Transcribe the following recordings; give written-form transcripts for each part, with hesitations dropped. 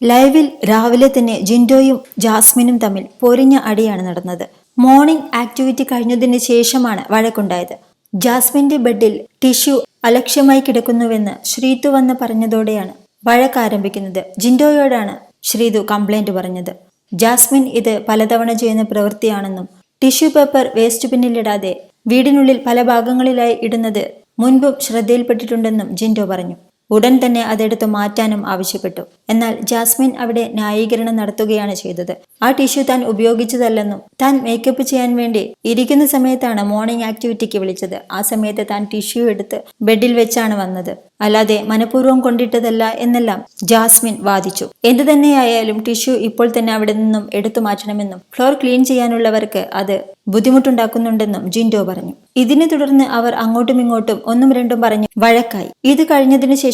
ലൈവിൽ രാവിലെ തന്നെ ജിൻഡോയും ജാസ്മിനും തമ്മിൽ പൊരിഞ്ഞ അടിയാണ് നടന്നത്. മോർണിംഗ് ആക്ടിവിറ്റി കഴിഞ്ഞതിന് ശേഷമാണ് വഴക്കുണ്ടായത്. ജാസ്മിന്റെ ബെഡിൽ ടിഷ്യൂ അലക്ഷ്യമായി കിടക്കുന്നുവെന്ന് ശ്രീതു വന്ന് പറഞ്ഞതോടെയാണ് വഴക്കാരംഭിക്കുന്നത്. ജിൻഡോയോടാണ് ശ്രീതു കംപ്ലൈന്റ് പറഞ്ഞത്. ജാസ്മിൻ ഇത് പലതവണ ചെയ്യുന്ന പ്രവൃത്തിയാണെന്നും ടിഷ്യൂ പേപ്പർ വേസ്റ്റ് ബിന്നിലിടാതെ വീടിനുള്ളിൽ പല ഭാഗങ്ങളിലായി ഇടുന്നത് മുൻപും ശ്രദ്ധയിൽപ്പെട്ടിട്ടുണ്ടെന്നും ജിൻഡോ പറഞ്ഞു. ഉടൻ തന്നെ അതെടുത്ത് മാറ്റാനും ആവശ്യപ്പെട്ടു. എന്നാൽ ജാസ്മിൻ അവിടെ ന്യായീകരണം നടത്തുകയാണ് ചെയ്തത്. ആ ടിഷ്യൂ താൻ ഉപയോഗിച്ചതല്ലെന്നും താൻ മേക്കപ്പ് ചെയ്യാൻ വേണ്ടി ഇരിക്കുന്ന സമയത്താണ് മോർണിംഗ് ആക്ടിവിറ്റിക്ക് വിളിച്ചത്. ആ സമയത്ത് താൻ ടിഷ്യൂ എടുത്ത് ബെഡിൽ വെച്ചാണ് വന്നത്, അല്ലാതെ മനഃപൂർവ്വം കൊണ്ടിട്ടതല്ല എന്നെല്ലാം ജാസ്മിൻ വാദിച്ചു. എന്തു തന്നെയായാലും ടിഷ്യൂ ഇപ്പോൾ തന്നെ അവിടെ നിന്നും എടുത്തു മാറ്റണമെന്നും ഫ്ലോർ ക്ലീൻ ചെയ്യാനുള്ളവർക്ക് അത് ബുദ്ധിമുട്ടുണ്ടാക്കുന്നുണ്ടെന്നും ജിൻഡോ പറഞ്ഞു. ഇതിനെ തുടർന്ന് അവർ അങ്ങോട്ടും ഇങ്ങോട്ടും ഒന്നും രണ്ടും പറഞ്ഞു വഴക്കായി. ഇത് കഴിഞ്ഞതിന് ശേഷം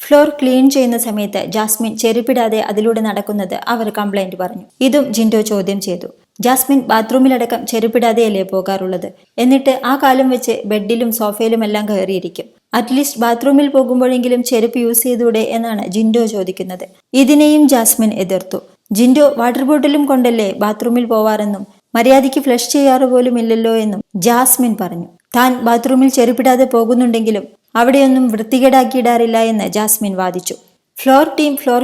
ഫ്ലോർ ക്ലീൻ ചെയ്യുന്ന സമയത്ത് ജാസ്മിൻ ചെരുപ്പിടാതെ അതിലൂടെ നടക്കുന്നത് അവർ കംപ്ലൈന്റ് പറഞ്ഞു. ഇതും ജിൻഡോ ചോദ്യം ചെയ്തു. ജാസ്മിൻ ബാത്റൂമിലടക്കം ചെരുപ്പിടാതെയല്ലേ പോകാറുള്ളത്? എന്നിട്ട് ആ കാലം വെച്ച് ബെഡിലും സോഫയിലും എല്ലാം കയറിയിരിക്കും. അറ്റ്ലീസ്റ്റ് ബാത്റൂമിൽ പോകുമ്പോഴെങ്കിലും ചെരുപ്പ് യൂസ് ചെയ്തൂടെ എന്നാണ് ജിൻഡോ ചോദിക്കുന്നത്. ഇതിനെയും ജാസ്മിൻ എതിർത്തു. ജിൻഡോ വാട്ടർ ബോട്ടിലും കൊണ്ടല്ലേ ബാത്റൂമിൽ പോവാറെന്നും മര്യാദയ്ക്ക് ഫ്ലഷ് ചെയ്യാറ് പോലും ഇല്ലല്ലോ എന്നും ജാസ്മിൻ പറഞ്ഞു. താൻ ബാത്റൂമിൽ ചെരുപ്പിടാതെ പോകുന്നുണ്ടെങ്കിലും അവിടെയൊന്നും വൃത്തികേടാക്കിയിടാറില്ല എന്ന് ജാസ്മിൻ വാദിച്ചു. ഫ്ലോർ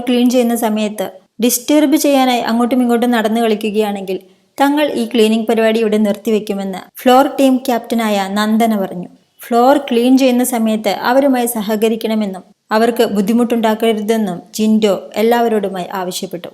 ക്ലീൻ ചെയ്യുന്ന സമയത്ത് ഡിസ്റ്റർബ് ചെയ്യാനായി അങ്ങോട്ടും ഇങ്ങോട്ടും നടന്നു കളിക്കുകയാണെങ്കിൽ തങ്ങൾ ഈ ക്ലീനിങ് പരിപാടി ഇവിടെ നിർത്തിവെക്കുമെന്ന് ഫ്ലോർ ടീം ക്യാപ്റ്റനായ നന്ദന പറഞ്ഞു. ഫ്ലോർ ക്ലീൻ ചെയ്യുന്ന സമയത്ത് അവരുമായി സഹകരിക്കണമെന്നും അവർക്ക് ബുദ്ധിമുട്ടുണ്ടാക്കരുതെന്നും ജിൻഡോ എല്ലാവരോടുമായി ആവശ്യപ്പെട്ടു.